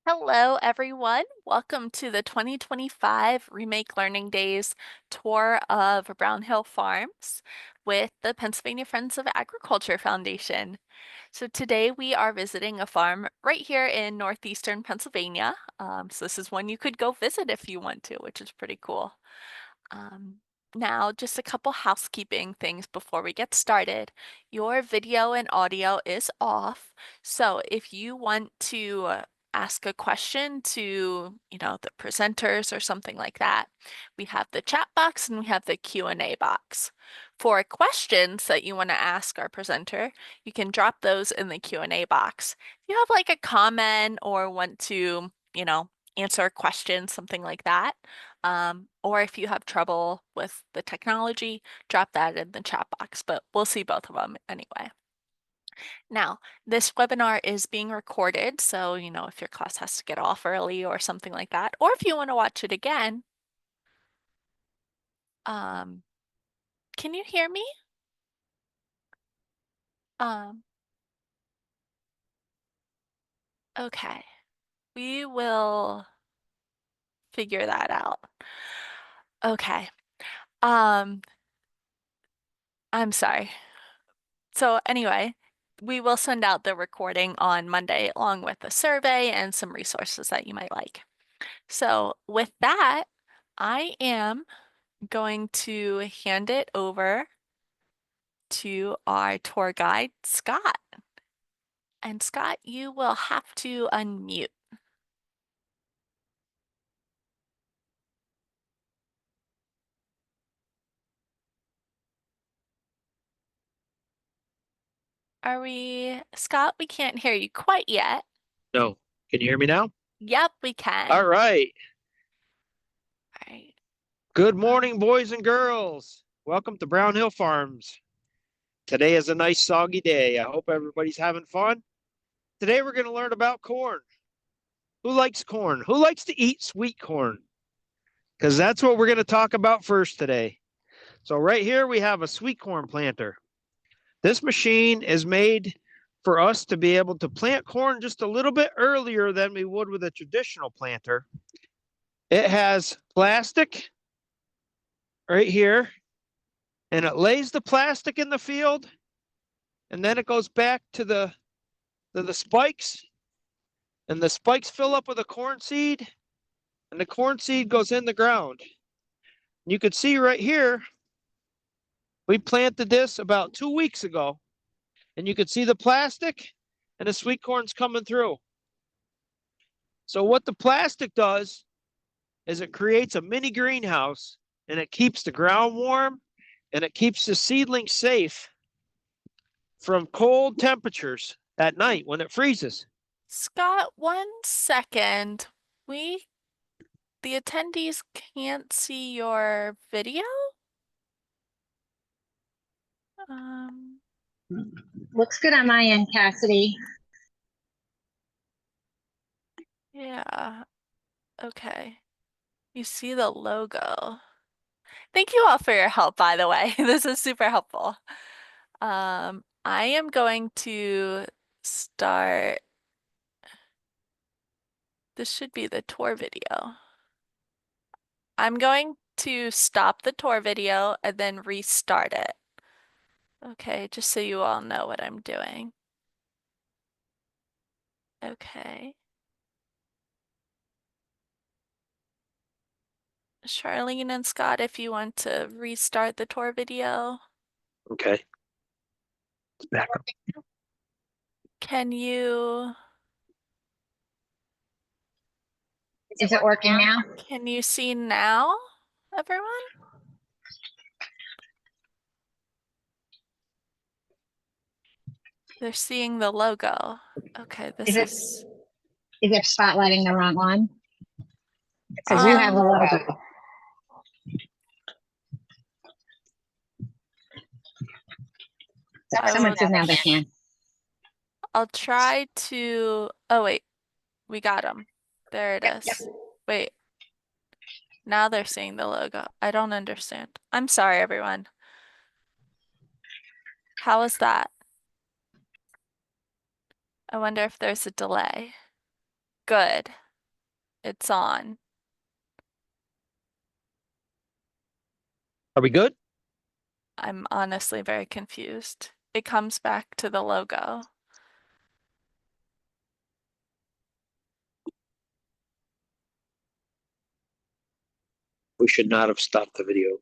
Hello, everyone. Welcome to the 2025 Remake Learning Days tour of Brown Hill Farms with the Pennsylvania Friends of Agriculture Foundation. So today we are visiting a farm right here in northeastern Pennsylvania. So this is one you could go visit if you want to, which is pretty cool. Um, Now, just a couple housekeeping things before we get started. Your video and audio is off. So if you want to ask a question to, the presenters or something like that, we have the chat box and we have the Q&A box. For questions that you want to ask our presenter, you can drop those in the Q&A box. If you have like a comment or want to, answer a question, something like that, or if you have trouble with the technology, drop that in the chat box, but we'll see both of them anyway. Now, this webinar is being recorded, so, if your class has to get off early or something like that, or if you want to watch it again, can you hear me? Um, okay, we will figure that out. Okay, um, I'm sorry. So anyway, we will send out the recording on Monday along with a survey and some resources that you might like. So with that, I am going to hand it over to our tour guide, Scott. And Scott, you will have to unmute. Scott, we can't hear you quite yet. No. Can you hear me now? Yep, we can. All right. All right. Good morning, boys and girls. Welcome to Brown Hill Farms. Today is a nice soggy day. I hope everybody's having fun. Today we're going to learn about corn. Who likes corn? Who likes to eat sweet corn? Because that's what we're going to talk about first today. So right here we have a sweet corn planter. This machine is made for us to be able to plant corn just a little bit earlier than we would with a traditional planter. It has plastic right here, and it lays the plastic in the field, and then it goes back to the spikes, and the spikes fill up with a corn seed, and the corn seed goes in the ground. You can see right here, we planted this about 2 weeks ago, and you can see the plastic and the sweet corn's coming through. So what the plastic does is it creates a mini greenhouse, and it keeps the ground warm, and it keeps the seedling safe from cold temperatures at night when it freezes. Scott, 1 second. The attendees can't see your video? Looks good on my end, Cassidy. Yeah. Okay. You see the logo. Thank you all for your help, by the way. This is super helpful. I am going to start. This should be the tour video. I'm going to stop the tour video and then restart it. Okay, just so you all know what I'm doing. Okay. Charlene and Scott, if you want to restart the tour video. Okay. It's back up. Can you Is it working now? Can you see now, everyone? They're seeing the logo. Okay, this Is it spotlighting the wrong one? Because you have a Um, logo. Someone says now they can. I'll try to. Oh wait, we got them. There it is. Yep. Wait. Now they're seeing the logo. I don't understand. I'm sorry, everyone. How is that? I wonder if there's a delay. Good. It's on. Are we good? I'm honestly very confused. It comes back to the logo. We should not have stopped the video.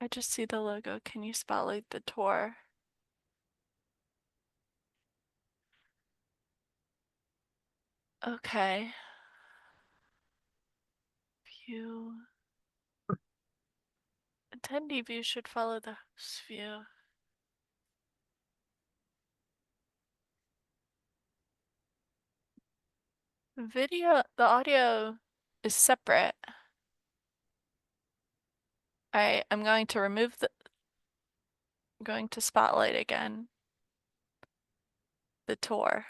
I just see the logo. Can you spotlight the tour? Okay. View. Attendee view should follow the host view. The audio is separate. I'm going to I'm going to spotlight again. The tour.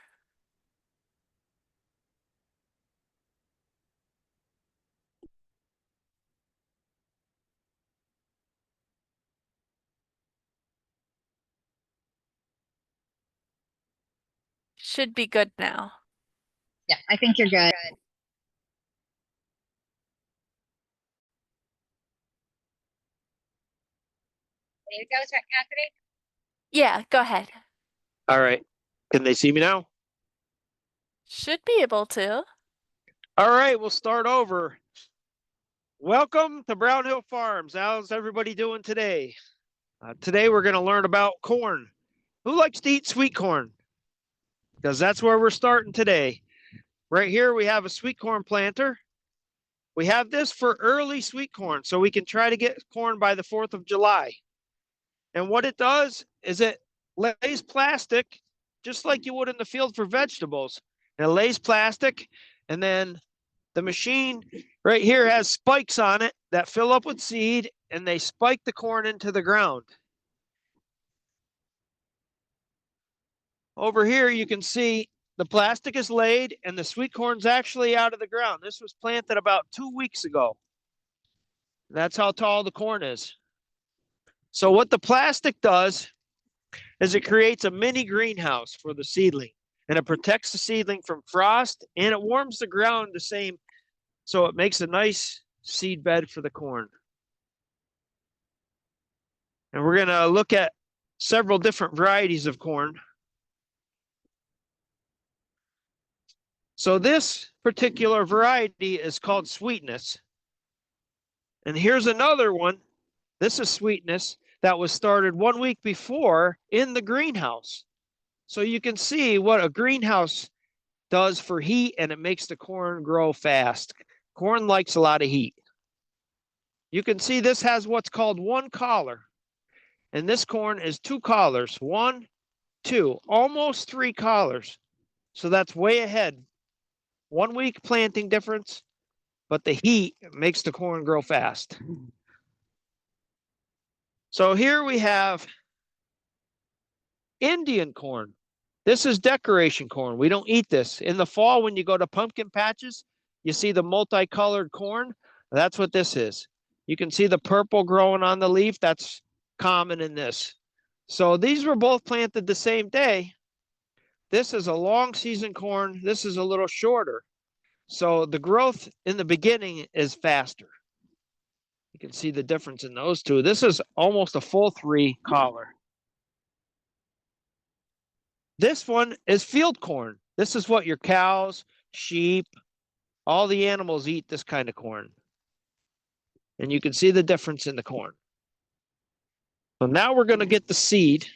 Should be good now. Yeah, I think you're good. There you go, Cassidy. Yeah, go ahead. All right. Can they see me now? Should be able to. All right, we'll start over. Welcome to Brown Hill Farms. How's everybody doing today? Today we're going to learn about corn. Who likes to eat sweet corn? Because that's where we're starting today. Right here we have a sweet corn planter. We have this for early sweet corn, so we can try to get corn by the 4th of July. And what it does is it lays plastic just like you would in the field for vegetables. And it lays plastic, and then the machine right here has spikes on it that fill up with seed, and they spike the corn into the ground. Over here, you can see the plastic is laid and the sweet corn's actually out of the ground. This was planted about 2 weeks ago. That's how tall the corn is. So what the plastic does is it creates a mini greenhouse for the seedling, and it protects the seedling from frost, and it warms the ground the same. So it makes a nice seed bed for the corn. And we're going to look at several different varieties of corn. So this particular variety is called Sweetness. And here's another one. This is Sweetness that was started 1 week before in the greenhouse. So you can see what a greenhouse does for heat, and it makes the corn grow fast. Corn likes a lot of heat. You can see this has what's called one collar, and this corn is two collars. One, two, almost three collars. So that's way ahead. 1 week planting difference, but the heat makes the corn grow fast. So here we have Indian corn. This is decoration corn. We don't eat this. In the fall, when you go to pumpkin patches, you see the multicolored corn. That's what this is. You can see the purple growing on the leaf. That's common in this. So these were both planted the same day. This is a long season corn. This is a little shorter. So the growth in the beginning is faster. You can see the difference in those two. This is almost a full three collar. This one is field corn. This is what your cows, sheep, all the animals eat this kind of corn. And you can see the difference in the corn. So now we're going to get the seed.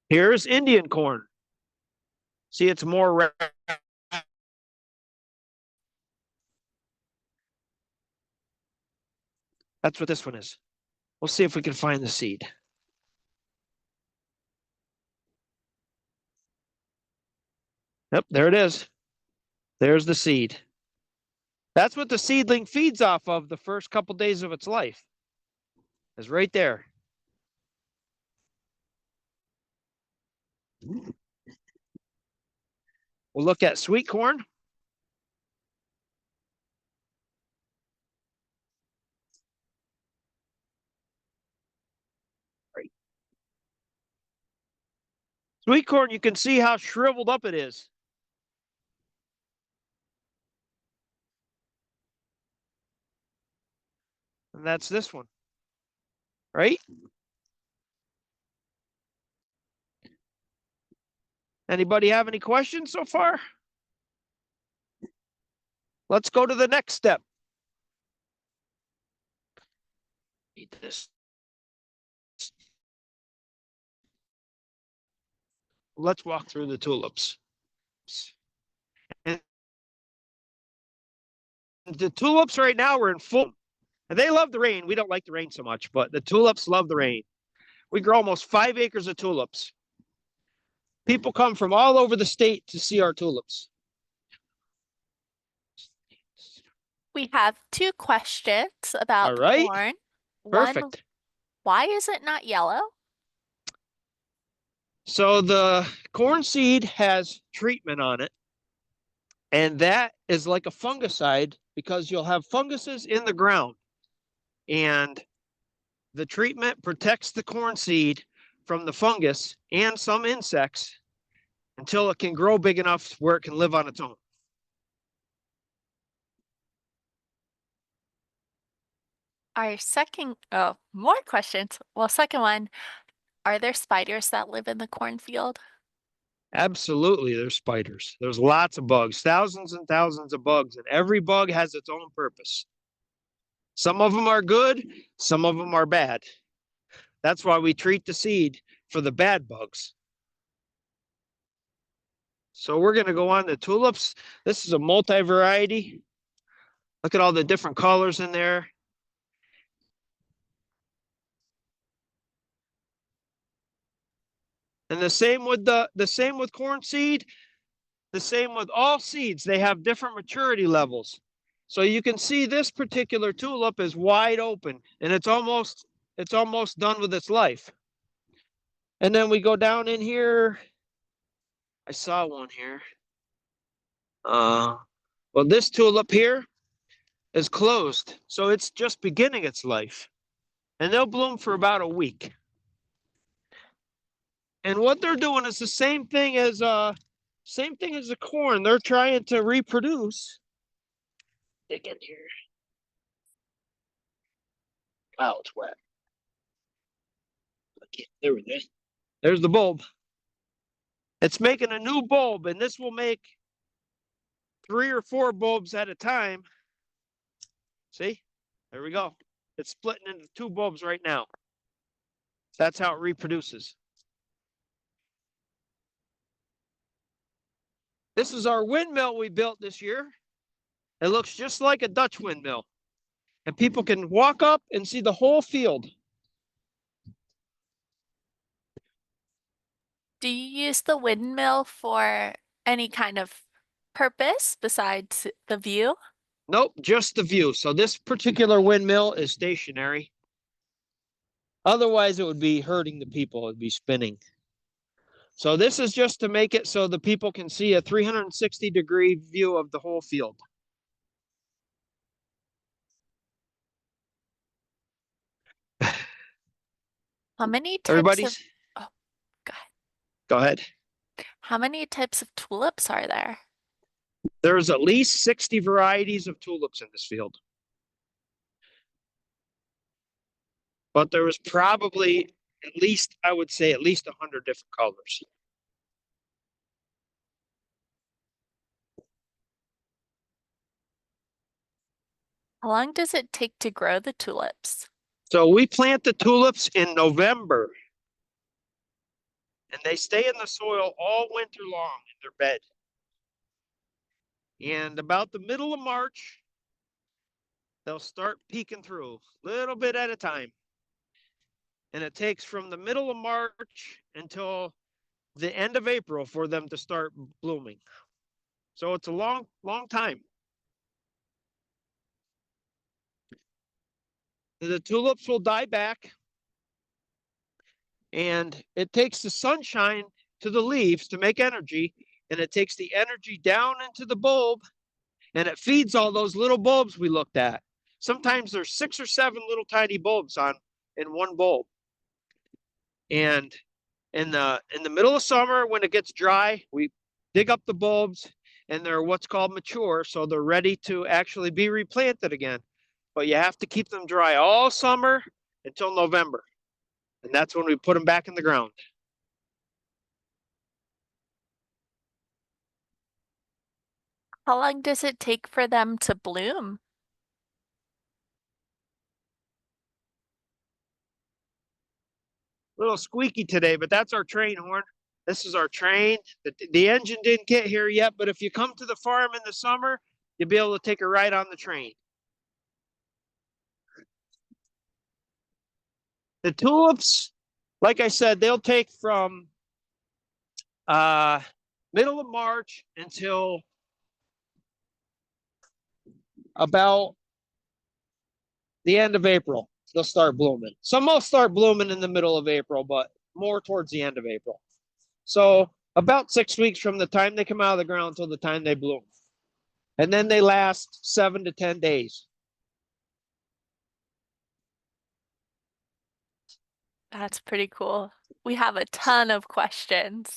Here's Indian corn. See, it's more red. That's what this one is. We'll see if we can find the seed. Yep, there it is. There's the seed. That's what the seedling feeds off of the first couple days of its life. Is right there. We'll look at sweet corn. Sweet corn, you can see how shriveled up it is. And that's this one, right? Anybody have any questions so far? Let's go to the next step. Eat this. Let's walk through the tulips. And the tulips right now are in full. And they love the rain. We don't like the rain so much, but the tulips love the rain. We grow almost 5 acres of tulips. People come from all over the state to see our tulips. We have two questions All about right, corn. One, perfect. why is it not yellow? So the corn seed has treatment on it, and that is like a fungicide because you'll have funguses in the ground. And the treatment protects the corn seed from the fungus and some insects until it can grow big enough where it can live on its own. Our second, oh, more questions. Well, second one, are there spiders that live in the cornfield? Absolutely, there's spiders. There's lots of bugs, thousands and thousands of bugs, and every bug has its own purpose. Some of them are good, some of them are bad. That's why we treat the seed for the bad bugs. So we're going to go on to tulips. This is a multi-variety. Look at all the different colors in there. And the same with corn seed, the same with all seeds. They have different maturity levels. So you can see this particular tulip is wide open and it's almost done with its life. And then we go down in here. I saw one here. Well, this tulip here is closed, so it's just beginning its life. And they'll bloom for about a week. And what they're doing is the same thing as the corn. They're trying to reproduce. Dig in here. Oh, it's wet. Okay, there we go. There's the bulb. It's making a new bulb, and this will make 3 or 4 bulbs at a time. See? There we go. It's splitting into 2 bulbs right now. That's how it reproduces. This is our windmill we built this year. It looks just like a Dutch windmill. And people can walk up and see the whole field. Do you use the windmill for any kind of purpose besides the view? Nope, just the view. So this particular windmill is stationary. Otherwise, it would be hurting the people. It'd be spinning. So this is just to make it so the people can see a 360-degree view of the whole field. How many types of, Everybody's, oh, go ahead. go ahead. How many types of tulips are there? There's at least 60 varieties of tulips in this field. But there was probably at least, I would say, at least 100 different colors. How long does it take to grow the tulips? So we plant the tulips in November, and they stay in the soil all winter long in their bed. And about the middle of March, they'll start peeking through, a little bit at a time. And it takes from the middle of March until the end of April for them to start blooming. So it's a long, long time. The tulips will die back, and it takes the sunshine to the leaves to make energy, and it takes the energy down into the bulb, and it feeds all those little bulbs we looked at. Sometimes there's 6 or 7 little tiny bulbs in one bulb. And In the middle of summer when it gets dry, we dig up the bulbs and they're what's called mature, so they're ready to actually be replanted again. But you have to keep them dry all summer until November. And that's when we put them back in the ground. How long does it take for them to bloom? A little squeaky today, but that's our train horn. This is our train. The engine didn't get here yet, but if you come to the farm in the summer, you'll be able to take a ride on the train. The tulips, like I said, they'll take from uh, middle of March until about the end of April. They'll start blooming. Some will start blooming in the middle of April, but more towards the end of April. So about 6 weeks from the time they come out of the ground till the time they bloom. And then they last 7 to 10 days. That's pretty cool. We have a ton of questions.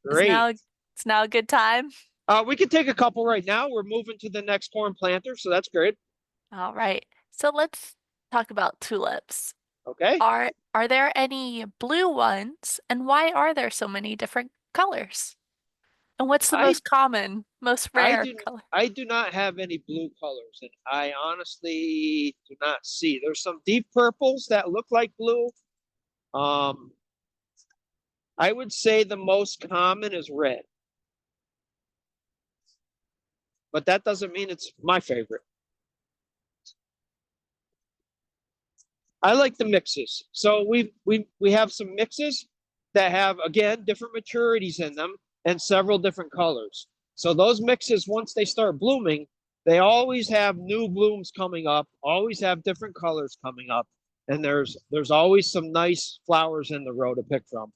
Is Great. now it's now a good time? We can take a couple right now. We're moving to the next corn planter, so that's great. All right. So let's talk about tulips. Okay. Are there any blue ones, and why are there so many different colors? And what's the I most common, most I rare do color? I do not have any blue colors, and I honestly do not see. There's some deep purples that look like blue. Um, I would say the most common is red, but that doesn't mean it's my favorite. I like the mixes. So we have some mixes that have again different maturities in them and several different colors. So those mixes, once they start blooming, they always have new blooms coming up, always have different colors coming up, and there's always some nice flowers in the row to pick from.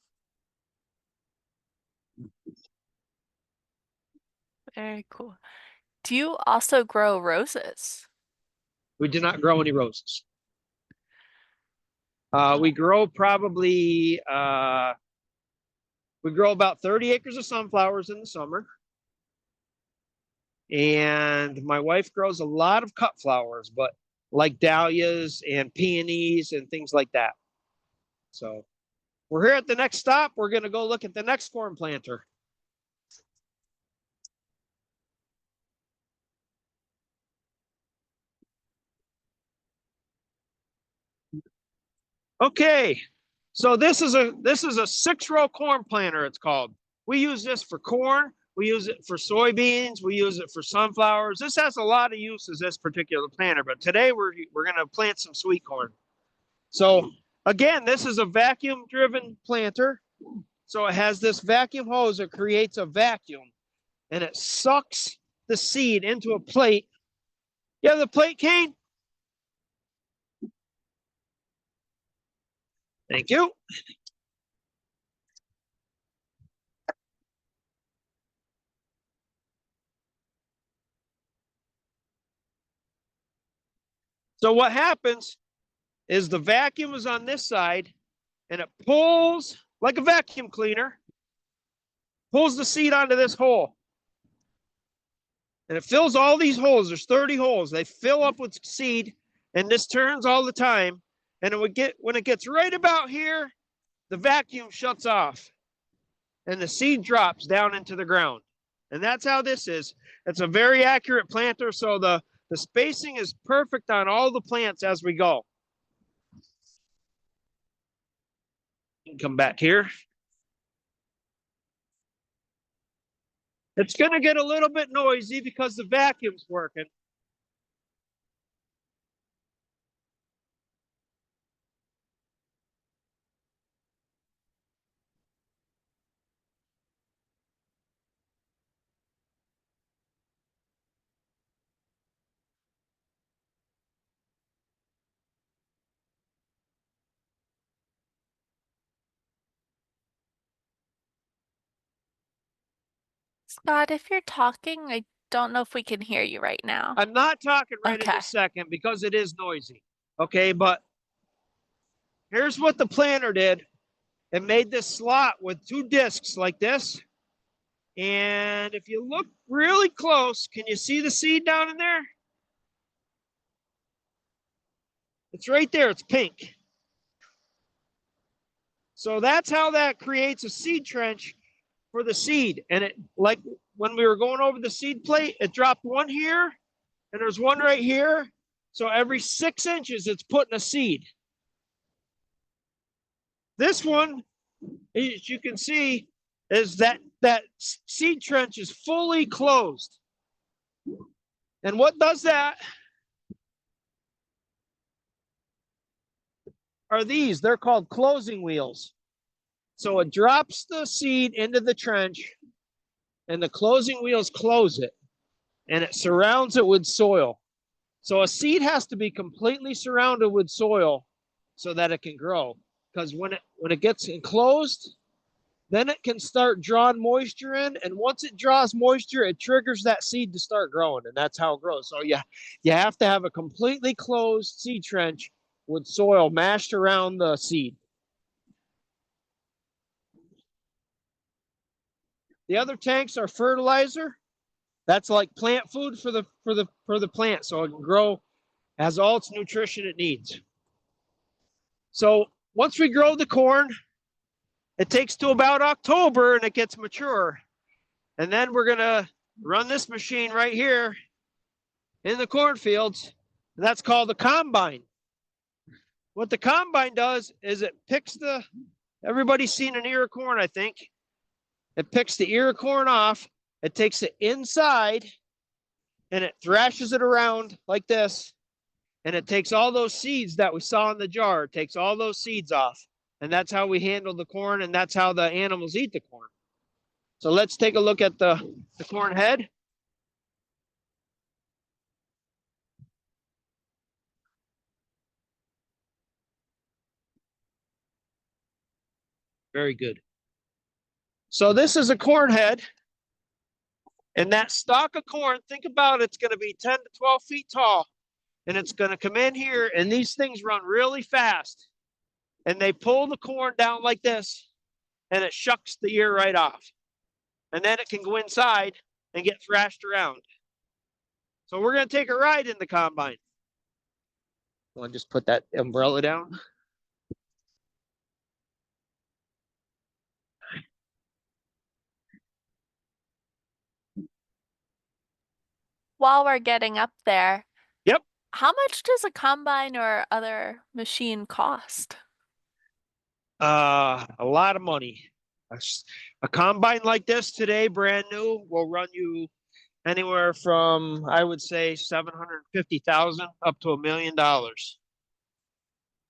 Very cool. Do you also grow roses? We do not grow any roses. We Oh, grow probably we grow about 30 acres of sunflowers in the summer. And my wife grows a lot of cut flowers, but like dahlias and peonies and things like that. So we're here at the next stop. We're going to go look at the next corn planter. Okay. So this is a 6-row corn planter, it's called. We use this for corn, we use it for soybeans, we use it for sunflowers. This has a lot of uses, this particular planter, but today we're going to plant some sweet corn. So again, this is a vacuum driven planter. So it has this vacuum hose that creates a vacuum and it sucks the seed into a plate. You have the plate, Kane? Thank you. So what happens is the vacuum is on this side and it pulls like a vacuum cleaner, pulls the seed onto this hole. And it fills all these holes. There's 30 holes. They fill up with seed and this turns all the time. And when it gets right about here, the vacuum shuts off and the seed drops down into the ground. And that's how this is. It's a very accurate planter. So the spacing is perfect on all the plants as we go. Come back here. It's going to get a little bit noisy because the vacuum's working. Scott, if you're talking, I don't know if we can hear you right now. I'm not talking right in Okay. this second because it is noisy. Okay, but here's what the planter did. It made this slot with two discs like this. And if you look really close, can you see the seed down in there? It's right there. It's pink. So that's how that creates a seed trench for the seed. And it, like when we were going over the seed plate, it dropped one here and there's one right here. So every 6 inches, it's putting a seed. This one, as you can see, is that seed trench is fully closed. And what does that are these. They're called closing wheels. So it drops the seed into the trench and the closing wheels close it and it surrounds it with soil. So a seed has to be completely surrounded with soil so that it can grow. Because when it gets enclosed, then it can start drawing moisture in. And once it draws moisture, it triggers that seed to start growing. And that's how it grows. So you have to have a completely closed seed trench with soil mashed around the seed. The other tanks are fertilizer. That's like plant food for the plant, so it can grow, has all its nutrition it needs. So once we grow the corn, it takes to about October and it gets mature. And then we're gonna run this machine right here in the cornfields. And that's called the combine. What the combine does is it picks everybody's seen an ear of corn, I think. It picks the ear of corn off, it takes it inside, and it thrashes it around like this. And it takes all those seeds that we saw in the jar, it takes all those seeds off. And that's how we handle the corn, and that's how the animals eat the corn. So let's take a look at the corn head. Very good. So this is a corn head. And that stalk of corn, think about it's going to be 10 to 12 feet tall. And it's going to come in here, and these things run really fast. And they pull the corn down like this, and it shucks the ear right off. And then it can go inside and get thrashed around. So we're going to take a ride in the combine. I'll just put that umbrella down. While we're getting up there, Yep. how much does a combine or other machine cost? A lot of money. A combine like this today, brand new, will run you anywhere from, I would say, 750,000 up to $1 million.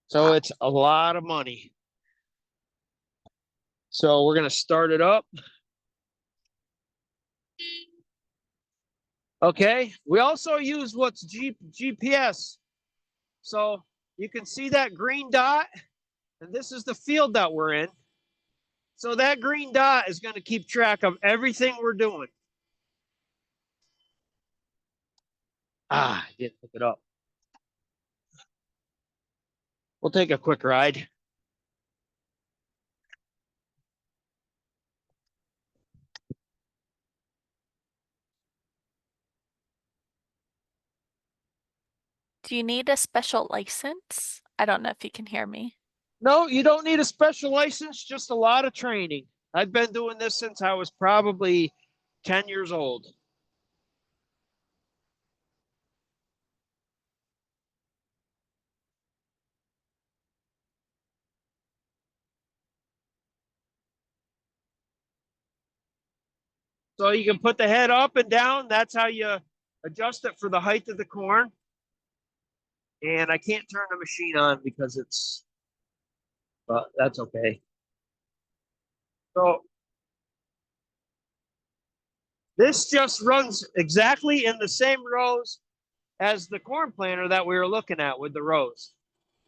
So Wow. it's a lot of money. So we're gonna start it up. Okay. We also use what's GPS. So you can see that green dot, and this is the field that we're in. So that green dot is going to keep track of everything we're doing. I didn't look it up. We'll take a quick ride. Do you need a special license? I don't know if you can hear me. No, you don't need a special license, just a lot of training. I've been doing this since I was probably 10 years old. So you can put the head up and down. That's how you adjust it for the height of the corn. And I can't turn the machine on because but that's okay. So this just runs exactly in the same rows as the corn planter that we were looking at with the rows.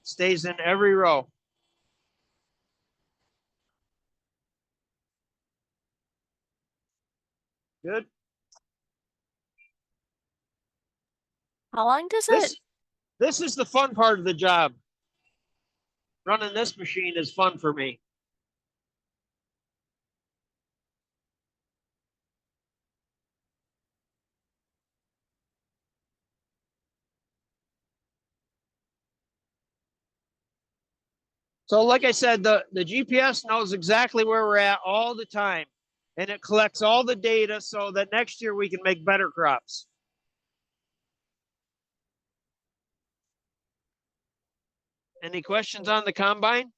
Stays in every row. Good. How long does it? This is the fun part of the job. Running this machine is fun for me. So like I said, the GPS knows exactly where we're at all the time, and it collects all the data so that next year we can make better crops. Any questions on the combine?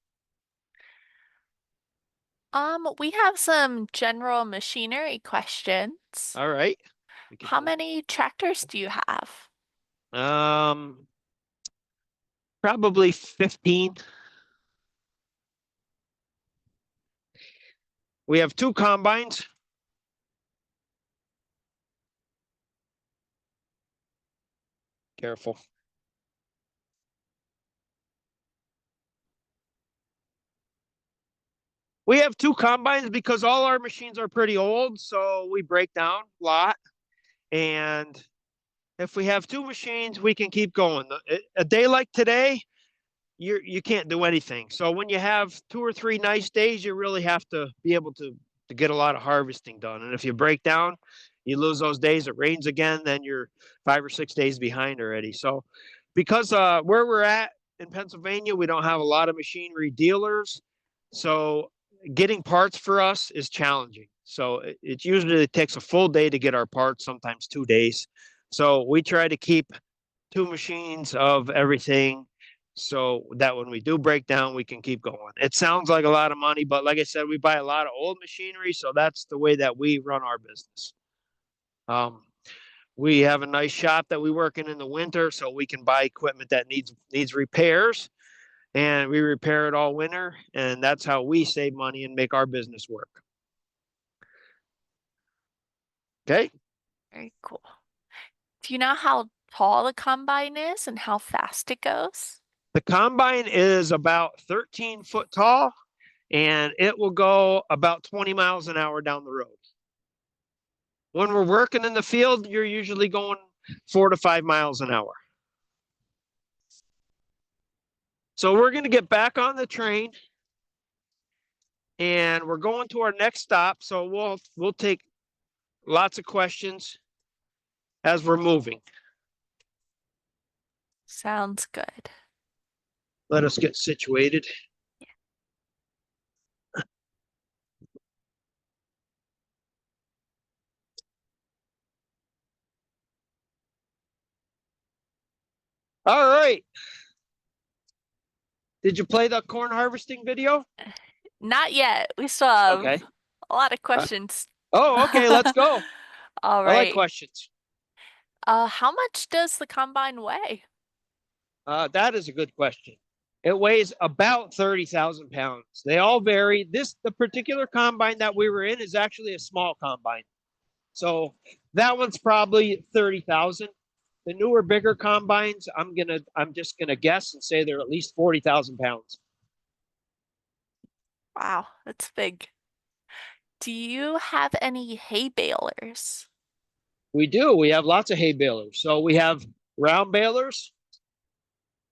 We have some general machinery questions. All right. How many tractors do you have? Um, probably 15. We have 2 combines. Careful. We have 2 combines because all our machines are pretty old, so we break down a lot. And if we have 2 machines, we can keep going. A day like today, you can't do anything. So when you have 2 or 3 nice days, you really have to be able to get a lot of harvesting done. And if you break down, you lose those days. It rains again, then you're 5 or 6 days behind already. So because where we're at in Pennsylvania, we don't have a lot of machinery dealers. So getting parts for us is challenging. So it usually takes a full day to get our parts, sometimes 2 days. So we try to keep 2 machines of everything so that when we do break down, we can keep going. It sounds like a lot of money, but like I said, we buy a lot of old machinery, so that's the way that we run our business. Um, we have a nice shop that we work in the winter, so we can buy equipment that needs repairs, and we repair it all winter, and that's how we save money and make our business work. Okay. Very cool. Do you know how tall the combine is and how fast it goes? The combine is about 13 foot tall, and it will go about 20 miles an hour down the road. When we're working in the field, you're usually going 4 to 5 miles an hour. So we're going to get back on the train, and we're going to our next stop. So we'll take lots of questions as we're moving. Sounds good. Let us get situated. All right. Did you play the corn harvesting video? Not yet. We still have Okay. a lot of Uh, questions. oh, okay. Let's go. All I like right. questions. How much does the combine weigh? That is a good question. It weighs about 30,000 pounds. They all vary. The particular combine that we were in is actually a small combine. So that one's probably 30,000. The newer, bigger combines, I'm just gonna guess and say they're at least 40,000 pounds. Wow, that's big. Do you have any hay balers? We do. We have lots of hay balers. So we have round balers,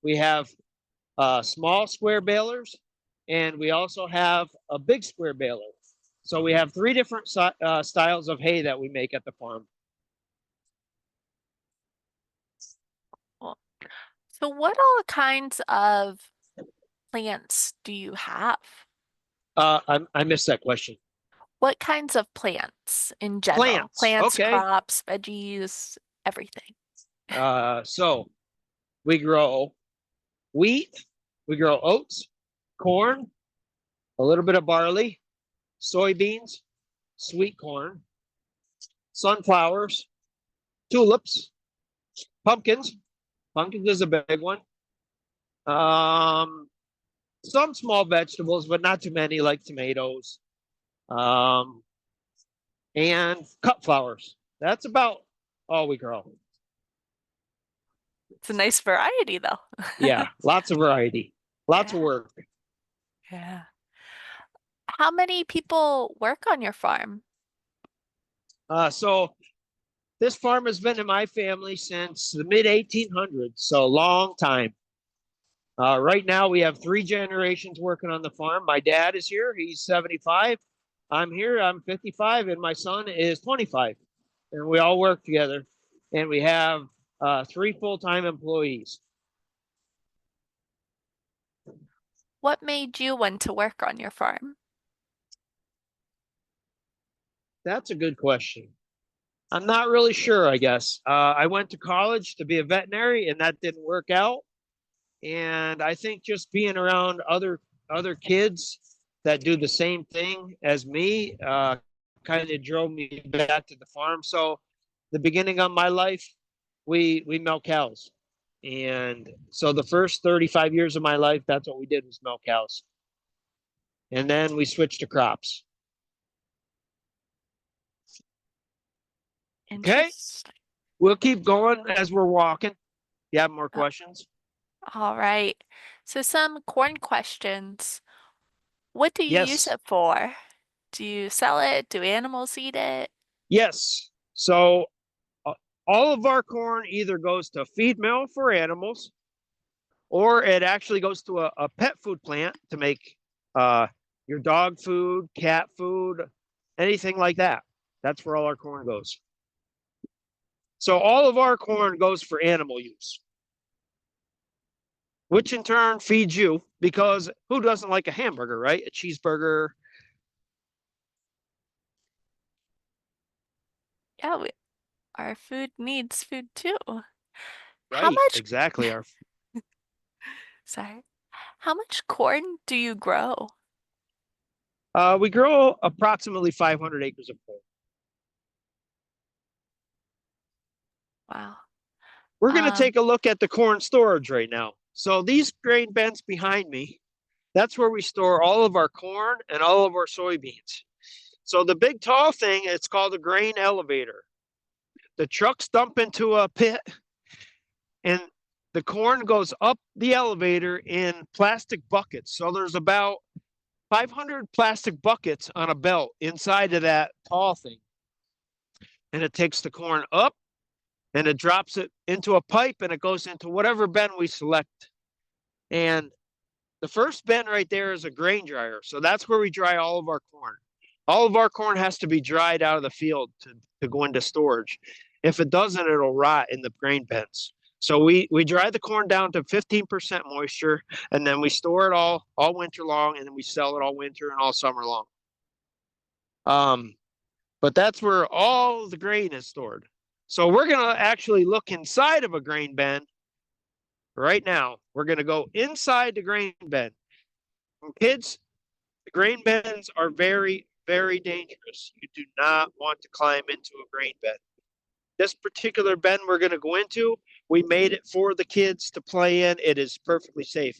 we have small square balers, and we also have a big square baler. So we have 3 different styles of hay that we make at the farm. Well, so what all kinds of plants do you have? I missed that question. What kinds of plants in general? Plants. Plants, Okay. crops, veggies, everything. So we grow wheat, we grow oats, corn, a little bit of barley, soybeans, sweet corn, sunflowers, tulips, pumpkins. Pumpkins is a big one. Um, some small vegetables, but not too many, like tomatoes. Um, and cut flowers. That's about all we grow. It's a nice variety though. Yeah, lots of variety, lots Yeah, of work. yeah. How many people work on your farm? So this farm has been in my family since the mid 1800s, so long time. Right now, we have 3 generations working on the farm. My dad is here, he's 75. I'm here, I'm 55, and my son is 25. And we all work together. And we have 3 full time employees. What made you want to work on your farm? That's a good question. I'm not really sure, I guess. I went to college to be a veterinary and that didn't work out. And I think just being around other kids that do the same thing as me kind of drove me back to the farm. So the beginning of my life, we milk cows. And so the first 35 years of my life, that's what we did was milk cows. And then we switched to crops. Okay. Interesting. We'll keep going as we're walking. You have more Uh, questions? All right. So some corn questions. What do you use Yes. it for? Do you sell it? Do animals eat it? Yes. So uh, all of our corn either goes to feed mill for animals or it actually goes to a pet food plant to make uh, your dog food, cat food, anything like that. That's where all our corn goes. So all of our corn goes for animal use, which in turn feeds you because who doesn't like a hamburger, right? A cheeseburger. Yeah, our food needs food too. How Right, much, exactly. Our sorry, how much corn do you grow? we grow approximately 500 acres of corn. Wow. We're going to Um, take a look at the corn storage right now. So these grain bins behind me, that's where we store all of our corn and all of our soybeans. So the big tall thing, it's called a grain elevator. The trucks dump into a pit and the corn goes up the elevator in plastic buckets. So there's about 500 plastic buckets on a belt inside of that tall thing. And it takes the corn up and it drops it into a pipe and it goes into whatever bin we select. And the first bin right there is a grain dryer. So that's where we dry all of our corn. All of our corn has to be dried out of the field to go into storage. If it doesn't, it'll rot in the grain bins. So we dry the corn down to 15% moisture, and then we store it all winter long, and then we sell it all winter and all summer long. Um, but that's where all the grain is stored. So we're gonna actually look inside of a grain bin right now. We're gonna go inside the grain bin. And kids, the grain bins are very, very dangerous. You do not want to climb into a grain bin. This particular bin we're going to go into, we made it for the kids to play in. It is perfectly safe.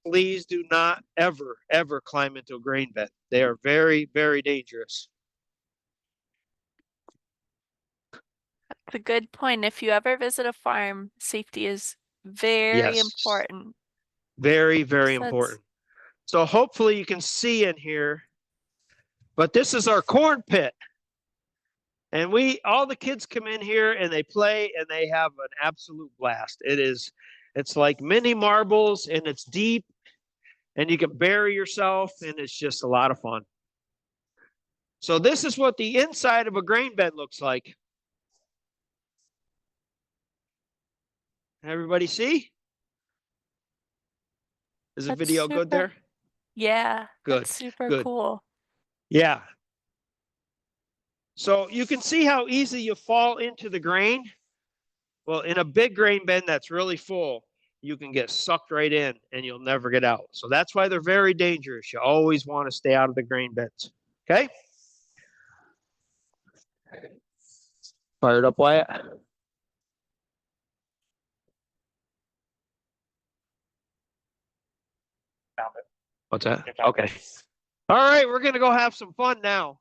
Please do not ever, ever climb into a grain bin. They are very, very dangerous. it's a good point. If you ever visit a farm, safety is very Yes, important. very, very So that's important. So hopefully you can see in here, but this is our corn pit. And all the kids come in here and they play and they have an absolute blast. It's like mini marbles and it's deep and you can bury yourself and it's just a lot of fun. So this is what the inside of a grain bed looks like. Everybody see? Is the that's video good super. there? Yeah, Good, that's super good. cool. Yeah. So you can see how easy you fall into the grain. Well, in a big grain bin that's really full, you can get sucked right in and you'll never get out. So that's why they're very dangerous. You always want to stay out of the grain bins. Okay? Fired up, Wyatt. What's that? Okay. All right, we're going to go have some fun now.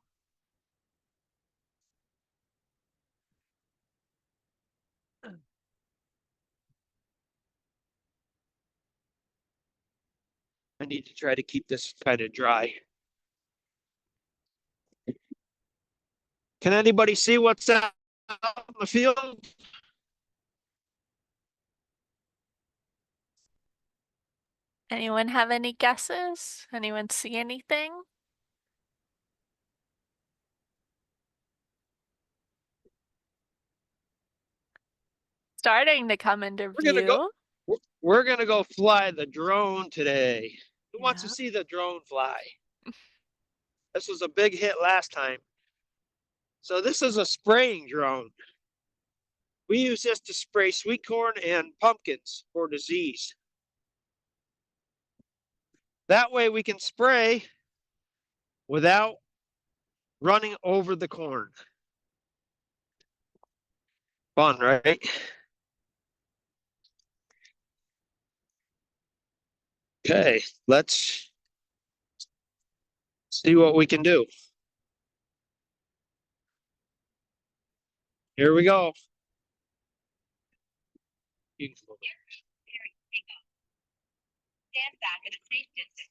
I need to try to keep this kind of dry. Can anybody see what's out in the field? Anyone have any guesses? Anyone see anything? Starting to come into We're gonna go. view. We're gonna go fly the drone today. Who wants to Yeah. see the drone fly? This was a big hit last time. So this is a spraying drone. We use this to spray sweet corn and pumpkins for disease. That way we can spray without running over the corn. Fun, right? Okay, let's see what we can do. Here we go. Stand back at a safe distance.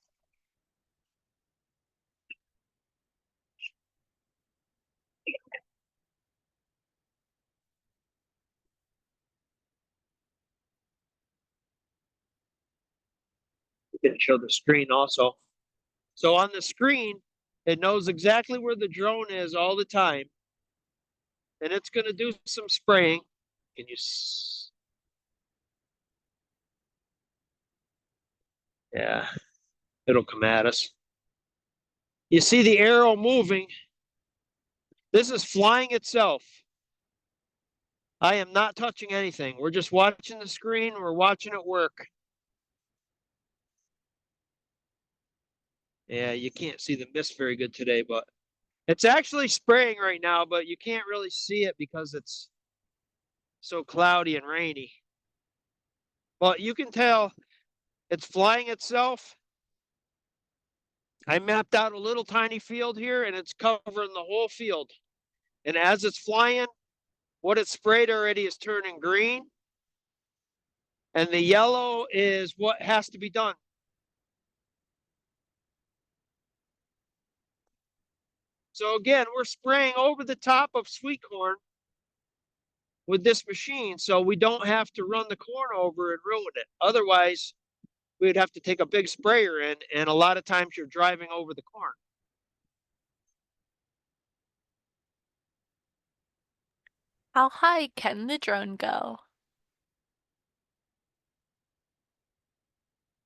We can show the screen also. So on the screen, it knows exactly where the drone is all the time. And it's going to do some spraying. Can you? Yeah, it'll come at us. You see the arrow moving. This is flying itself. I am not touching anything. We're just watching the screen. We're watching it work. Yeah, you can't see the mist very good today, but it's actually spraying right now, but you can't really see it because it's so cloudy and rainy. But you can tell it's flying itself. I mapped out a little tiny field here and it's covering the whole field. And as it's flying, what it sprayed already is turning green. And the yellow is what has to be done. So again, we're spraying over the top of sweet corn with this machine so we don't have to run the corn over and ruin it. Otherwise, we'd have to take a big sprayer in, and a lot of times you're driving over the corn. How high can the drone go?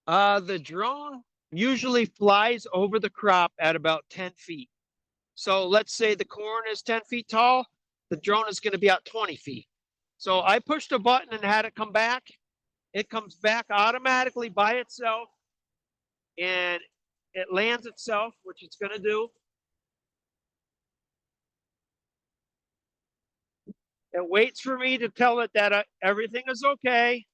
The drone usually flies over the crop at about 10 feet. So let's say the corn is 10 feet tall, the drone is going to be out 20 feet. So I pushed a button and had it come back. It comes back automatically by itself and it lands itself, which it's going to do. It waits for me to tell it that everything is okay.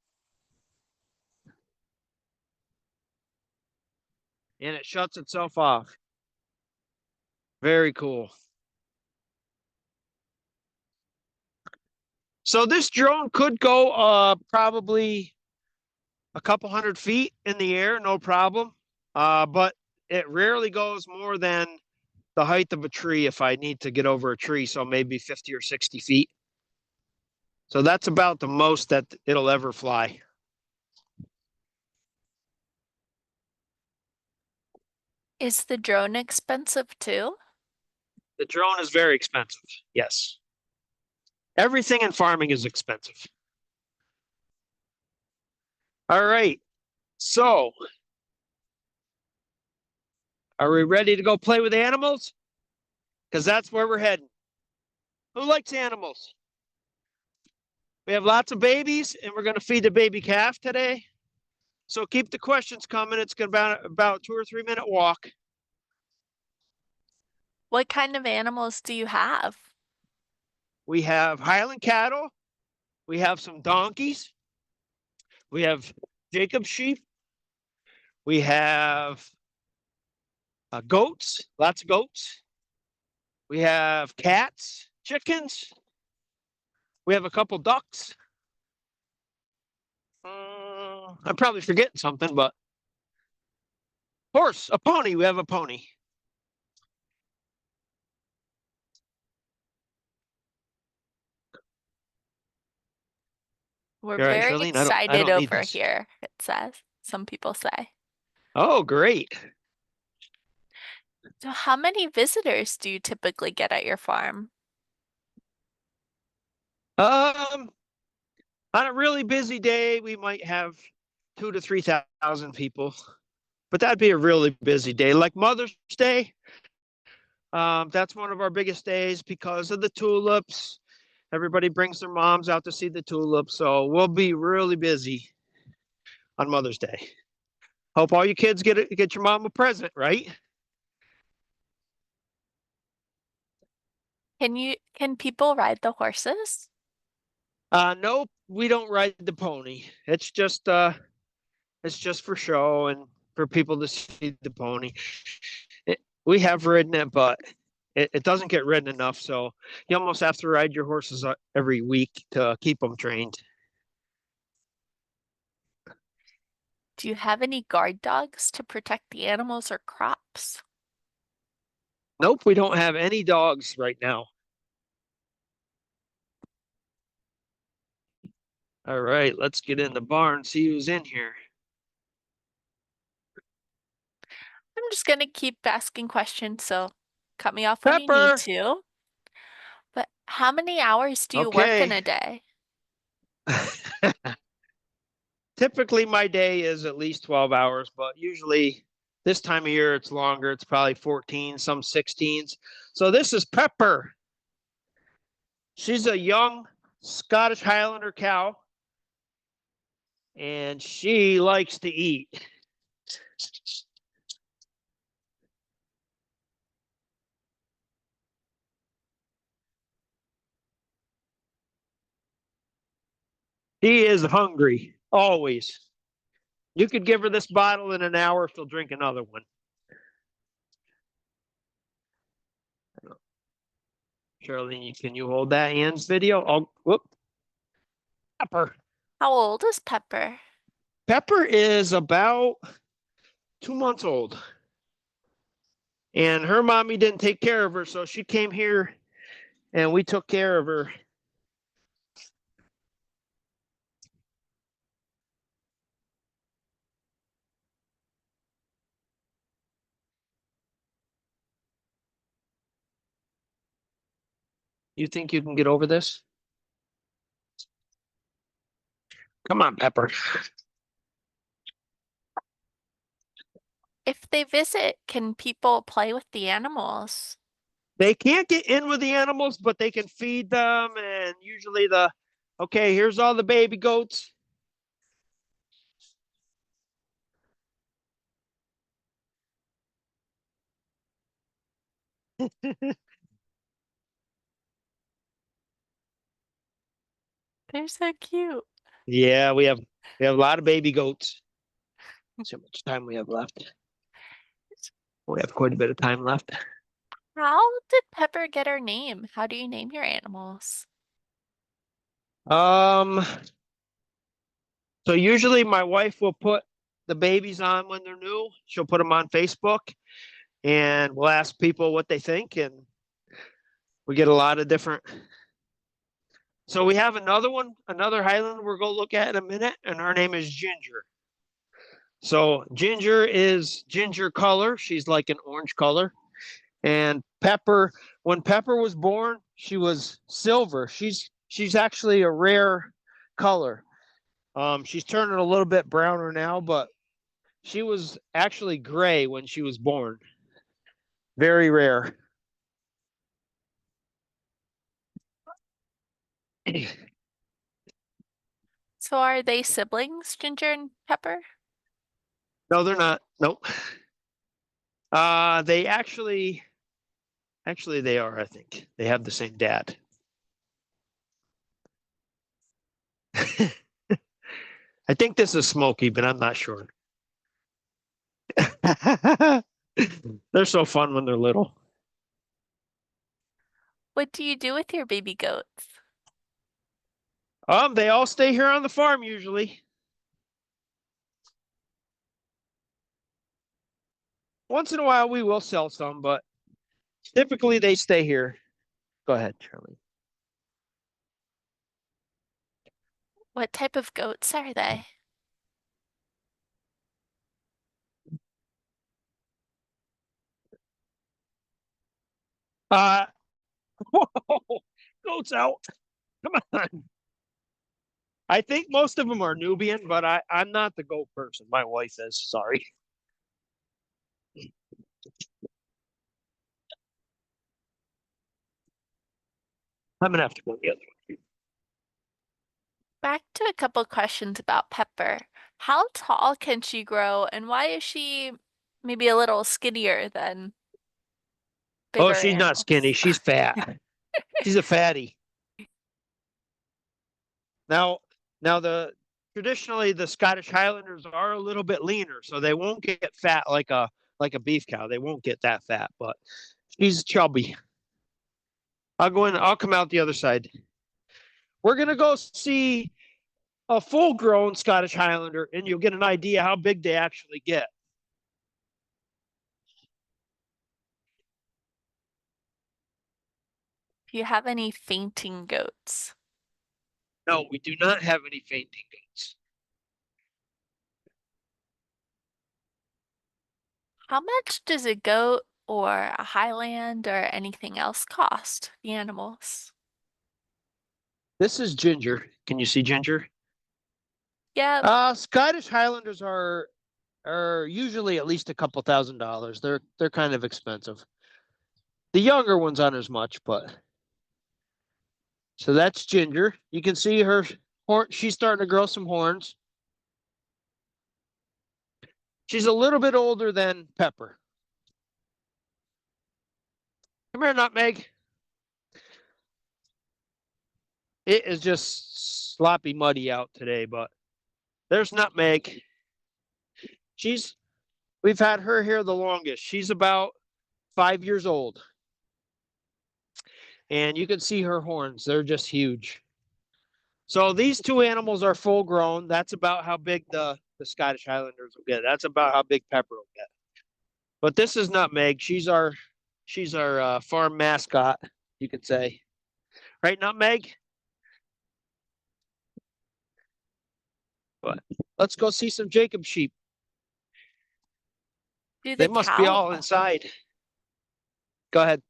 And it shuts itself off. Very cool. So this drone could go probably a couple 100 feet in the air, no problem. But it rarely goes more than the height of a tree if I need to get over a tree, so maybe 50 or 60 feet. So that's about the most that it'll ever fly. Is the drone expensive too? The drone is very expensive. Yes. Everything in farming is expensive. All right. So, are we ready to go play with animals? Because that's where we're heading. Who likes animals? We have lots of babies, and we're going to feed the baby calf today. So keep the questions coming. It's going to be about 2 or 3 minute walk. What kind of animals do you have? We have Highland cattle. We have some donkeys. We have Jacob sheep. We have goats, lots of goats. We have cats, chickens. We have a couple ducks. I'm probably forgetting something, but horse, a pony. We have a pony. We're You're right, very Charlene. I excited don't need over this. here, it says. Some people say. Oh, great. So how many visitors do you typically get at your farm? Um, on a really busy day, we might have 2,000 to 3,000 people. but that'd be a really busy day. Like Mother's Day, that's one of our biggest days because of the tulips. Everybody brings their moms out to see the tulips, so we'll be really busy on Mother's Day. Hope all you kids get your mom a present, right? Can people ride the horses? Nope, we don't ride the pony. It's just for show and for people to see the pony. We have ridden it, but it doesn't get ridden enough. So you almost have to ride your horses every week to keep them trained. Do you have any guard dogs to protect the animals or crops? Nope, we don't have any dogs right now. All right, let's get in the barn, see who's in here. I'm just gonna keep asking questions, so cut me off when you need Pepper. to. But how many hours do you work in Okay. a day? Typically, my day is at least 12 hours, but usually this time of year it's longer. It's probably 14, some 16s. So this is Pepper. She's a young Scottish Highlander cow, and she likes to eat. She is hungry, always. You could give her this bottle in an hour, she'll drink another one. Charlene, can you hold that Ann's video? Oh, whoop. Pepper. How old is Pepper? Pepper is about 2 months old. And her mommy didn't take care of her, so she came here and we took care of her. You think you can get over this? Come on, Pepper. If they visit, can people play with the animals? They can't get in with the animals, but they can feed them. And usually okay, here's all the baby goats. They're so cute. Yeah, we have a lot of baby goats. Let's see how much time we have left. We have quite a bit of time left. How did Pepper get her name? How do you name your animals? Um, so usually my wife will put the babies on when they're new. She'll put them on Facebook and we'll ask people what they think and we get a lot of different. So we have another one, another Highlander we're going to look at in a minute, and her name is Ginger. So Ginger is ginger color. She's like an orange color. And Pepper, when Pepper was born, she was silver. She's actually a rare color. She's turning a little bit browner now, but she was actually gray when she was born. Very rare. So are they siblings, Ginger and Pepper? No, they're not. Nope. They actually they are, I think. They have the same dad. I think this is Smokey, but I'm not sure. They're so fun when they're little. What do you do with your baby goats? They all stay here on the farm usually. Once in a while we will sell some, but typically they stay here. Go ahead, Charlie. What type of goats are they? Uh goats out. Come on. I think most of them are Nubian, but I'm not the goat person. My wife is. Sorry. I'm gonna have to go the other way. Back to a couple questions about Pepper. How tall can she grow, and why is she maybe a little skinnier than Oh, bigger she's not skinny. animals? She's fat. She's a fatty. Now, now the traditionally the Scottish Highlanders are a little bit leaner, so they won't get fat like a beef cow. They won't get that fat, but she's chubby. I'll go in. I'll come out the other side. We're gonna go see a full-grown Scottish Highlander, and you'll get an idea how big they actually get. Do you have any fainting goats? No, we do not have any fainting goats. How much does a goat or a Highland or anything else cost the animals? This is Ginger. Can you see Ginger? Yep, Scottish Highlanders are usually at least a couple $1,000s. They're kind of expensive. The younger ones aren't as much, but so that's Ginger. You can see her horn. She's starting to grow some horns. She's a little bit older than Pepper. Come here, Nutmeg. It is just sloppy muddy out today, but there's Nutmeg. She's we've had her here the longest. She's about 5 years old. And you can see her horns. They're just huge. So these two animals are full grown. That's about how big the Scottish Highlanders will get. That's about how big Pepper will get. But this is Nutmeg. She's our farm mascot, you could say. Right, Nutmeg? But let's go see some Jacob sheep. do They the must be cow all inside. Go ahead.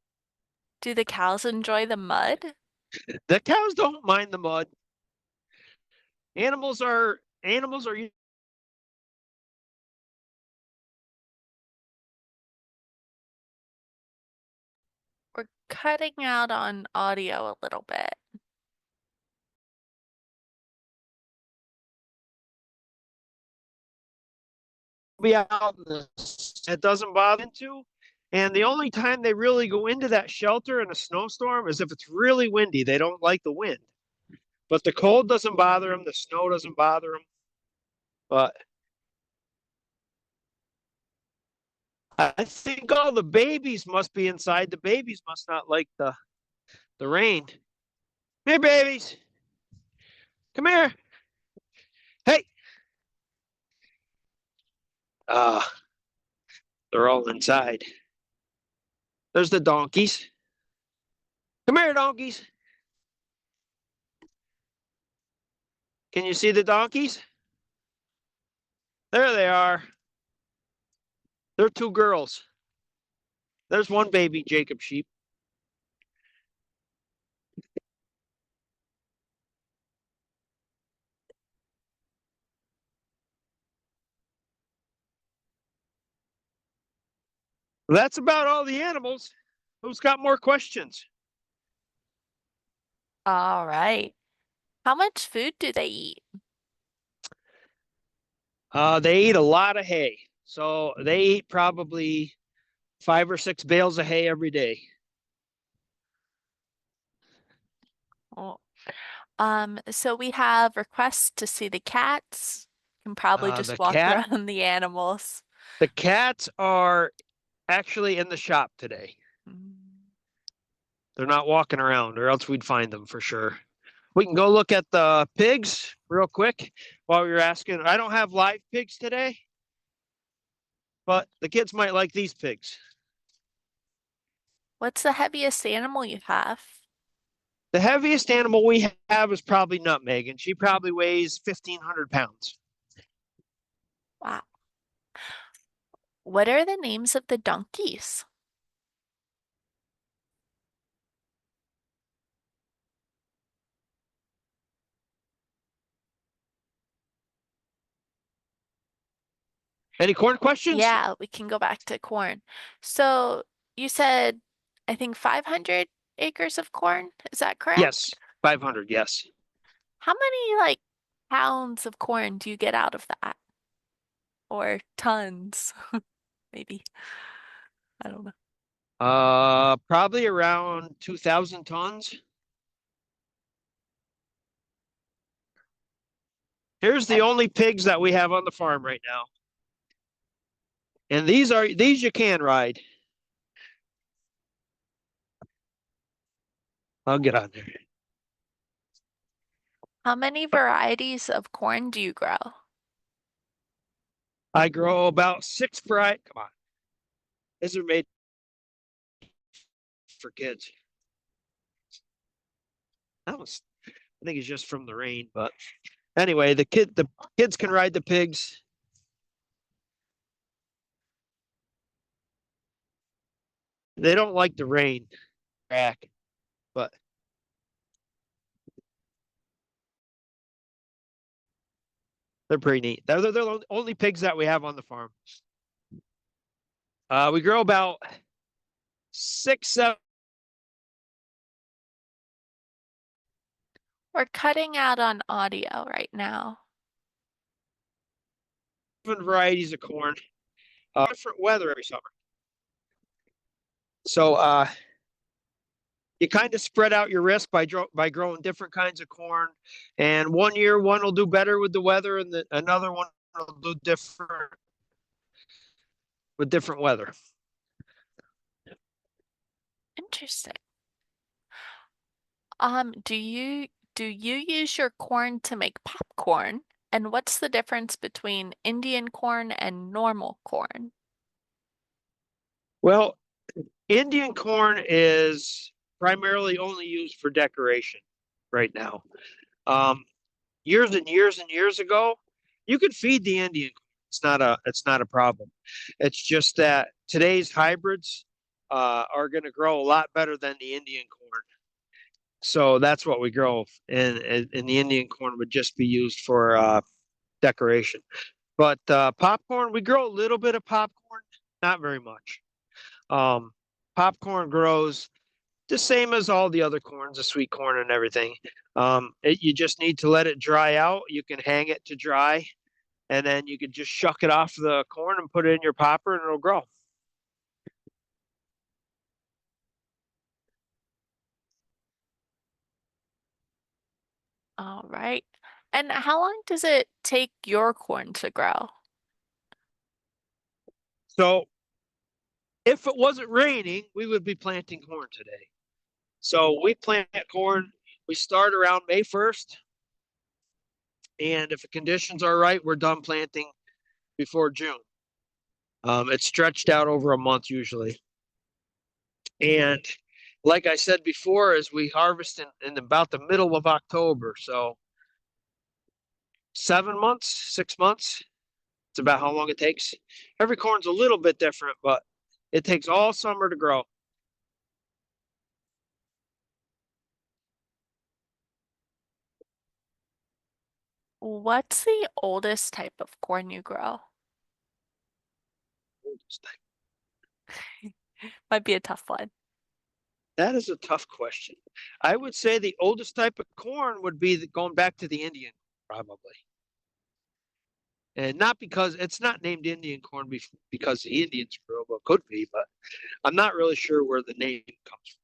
do the cows enjoy the mud? The cows don't mind the mud. Animals are We're cutting out on audio a little bit. be out in the it doesn't bother them to. And the only time they really go into that shelter in a snowstorm is if it's really windy. They don't like the wind. But the cold doesn't bother them. The snow doesn't bother them. But I think all the babies must be inside. The babies must not like the rain. Come here, babies. Come here. Hey. Ah, they're all inside. There's the donkeys. Come here, donkeys. Can you see the donkeys? There they are. They're two girls. There's one baby Jacob sheep. That's about all the animals. Who's got more questions? All right. How much food do they eat? They eat a lot of hay. So they eat probably 5 or 6 bales of hay every day. Oh, so we have requests to see the cats. Can probably The just walk cat, around the animals. the cats are actually in the shop today. Mm. They're not walking around, or else we'd find them for sure. We can go look at the pigs real quick while you're asking. I don't have live pigs today, but the kids might like these pigs. What's the heaviest animal you have? The heaviest animal we have is probably Nutmeg, and she probably weighs 1,500 pounds. Wow. What are the names of the donkeys? Any corn questions? Yeah, we can go back to corn. So you said, I think 500 acres of corn. Is that Yes, correct? 500. Yes. How many like pounds of corn do you get out of that? Or tons, maybe. I don't know. Probably around 2,000 tons. Here's the only pigs that we have on the farm right now. And these you can ride. I'll get on there. How many varieties of corn do you grow? I grow about 6 varieties. Come on. These are made for kids. That was, I think it's just from the rain, but anyway, the kids can ride the pigs. They don't like the rain track, but they're pretty neat. They're the only pigs that we have on the farm. We grow about 6, 7 We're cutting out on audio right now. varieties of corn. Different weather every summer. So you kind of spread out your risk by growing different kinds of corn. And one year, one will do better with the weather, and another one will do different with different weather. Interesting. Do you use your corn to make popcorn? And what's the difference between Indian corn and normal corn? Well, Indian corn is primarily only used for decoration right now. Um, Years and years and years ago, you could feed the Indian corn. It's not a problem. It's just that today's hybrids are going to grow a lot better than the Indian corn. So that's what we grow, and the Indian corn would just be used for decoration. But popcorn, we grow a little bit of popcorn, not very much. Um, Popcorn grows the same as all the other corns, the sweet corn and everything. You just need to let it dry out. You can hang it to dry, and then you can just shuck it off the corn and put it in your popper, and it'll grow. All right. And how long does it take your corn to grow? So if it wasn't raining, we would be planting corn today. So we plant corn. We start around May 1st, and if the conditions are right, we're done planting before June. It's stretched out over a month usually. And like I said before, as we harvest in about the middle of October, so 7 months, 6 months, it's about how long it takes. Every corn's a little bit different, but it takes all summer to grow. What's the oldest type of corn you grow? Might be a tough one. That is a tough question. I would say the oldest type of corn would be going back to the Indian, probably. And not because it's not named Indian corn because the Indians grew, well, it could be, but I'm not really sure where the name comes from.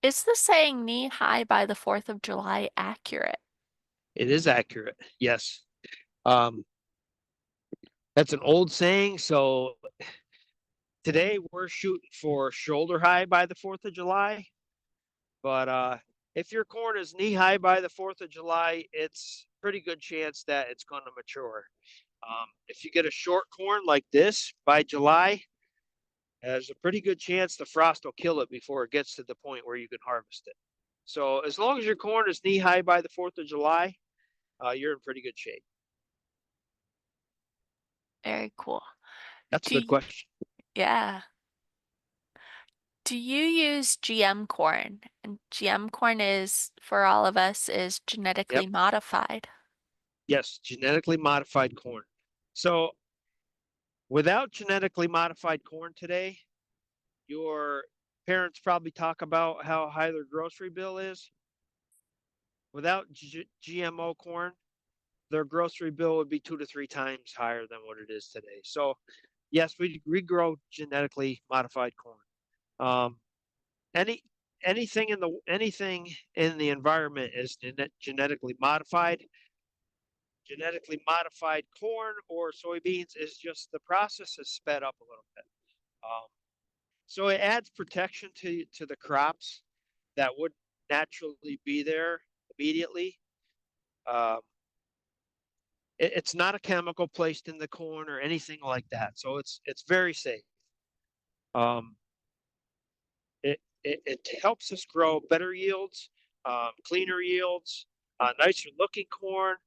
Is the saying knee high by the 4th of July accurate? It is accurate, yes. Um, that's an old saying. So today we're shooting for shoulder high by the 4th of July. But if your corn is knee high by the 4th of July, it's pretty good chance that it's going to mature. If you get a short corn like this by July, there's a pretty good chance the frost will kill it before it gets to the point where you can harvest it. So as long as your corn is knee high by the 4th of July, you're in pretty good shape. Very cool. That's a Do good you, question. yeah. Do you use GM corn? And GM corn is, for all of us, is Yep. genetically modified. Yes, genetically modified corn. So without genetically modified corn today, your parents probably talk about how high their grocery bill is. Without GMO corn, their grocery bill would be 2 to 3 times higher than what it is today. So, yes, we regrow genetically modified corn. Um, any anything in the environment is genetically modified. Genetically modified corn or soybeans is just the process is sped up a little bit. So it adds protection to the crops that would naturally be there immediately. Um, it's not a chemical placed in the corn or anything like that, so it's very safe. Um, it helps us grow better yields, cleaner yields, nicer looking corn.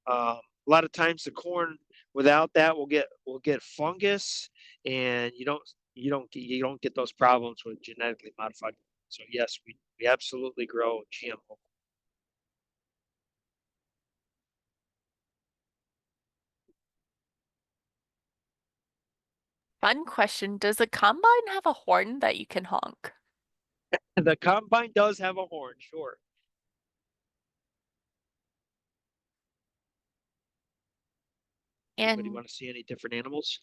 A lot of times the corn without that will get fungus, and you don't get those problems with genetically modified. So yes, we absolutely grow GMO. Fun question. Does a combine have a horn that you can honk? The combine does have a horn, sure. Anybody And want to see any different animals?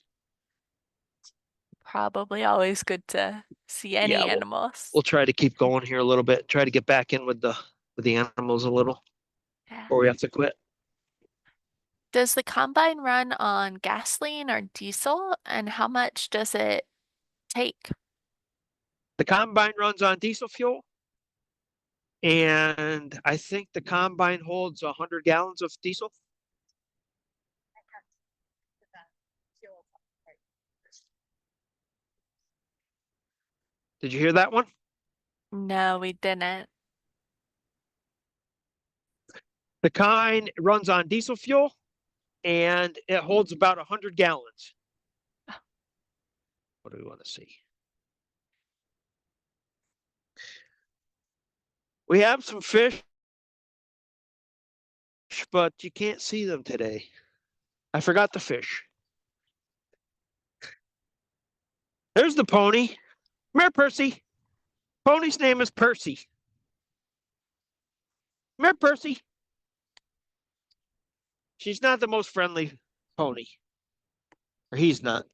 probably always good to see Yeah, any we'll animals. try to keep going here a little bit. Try to get back in with the animals a little, Yeah. or we have to quit. Does the combine run on gasoline or diesel? And how much does it take? The combine runs on diesel fuel, and I think the combine holds 100 gallons of diesel. Did you hear that one? No, we didn't. The kind runs on diesel fuel, and it holds about 100 gallons. What do we want to see? We have some fish, but you can't see them today. I forgot the fish. There's the pony. Come here, Percy. Pony's name is Percy. Come here, Percy. She's not the most friendly pony. Or he's not.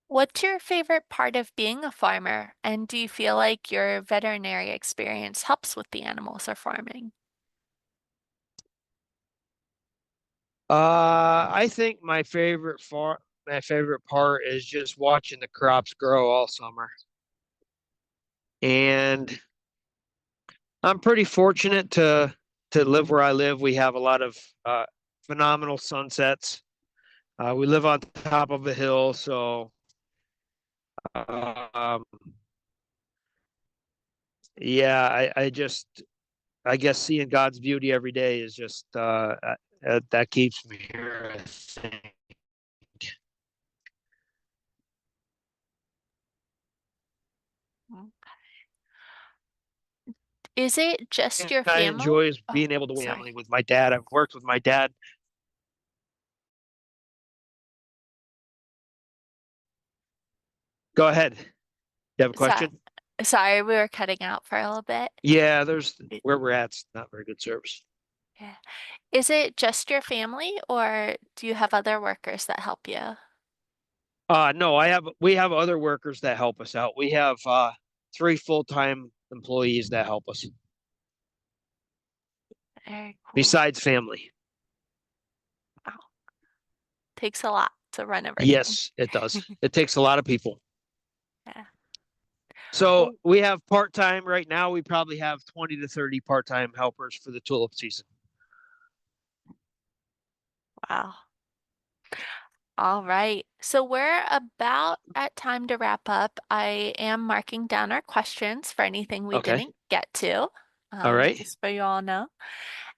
What's your favorite part of being a farmer? And do you feel like your veterinary experience helps with the animals or farming? I think my favorite part is just watching the crops grow all summer. And I'm pretty fortunate to live where I live. We have a lot of phenomenal sunsets. We live on top of a hill, so um, yeah, I guess seeing God's beauty every day is just that keeps me here, I think. Mm. Is it just your I family? enjoy is Oh, being able to sorry. family with my dad. I've worked with my dad. Go ahead. You have a So, question? sorry, we were cutting out for a little bit. Yeah, there's It- where we're at's not very good service. yeah. Is it just your family, or do you have other workers that help you? No, we have other workers that help us out. We have 3 full-time employees that help us Very cool. besides family. Wow. Takes a lot to run everything. Yes, it does. It takes a lot of people. Yeah. So Oh, we have part-time right now. We probably have 20 to 30 part-time helpers for the tulip season. wow. All right. So we're about at time to wrap up. I am marking down our questions for anything we Okay. didn't get to, All right. just so you all know.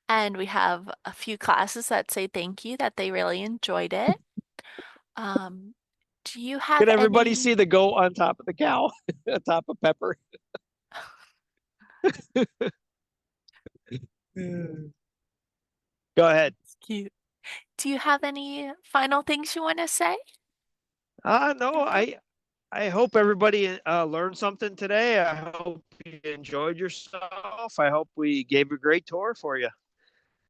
And we have a few classes that say thank you, that they really enjoyed it. Um, do you have Can everybody any? see the goat on top of the cow, on top of Pepper? Go ahead. It's cute. Do you have any final things you want to say? No, I hope everybody learned something today. I hope you enjoyed yourself. I hope we gave a great tour for you.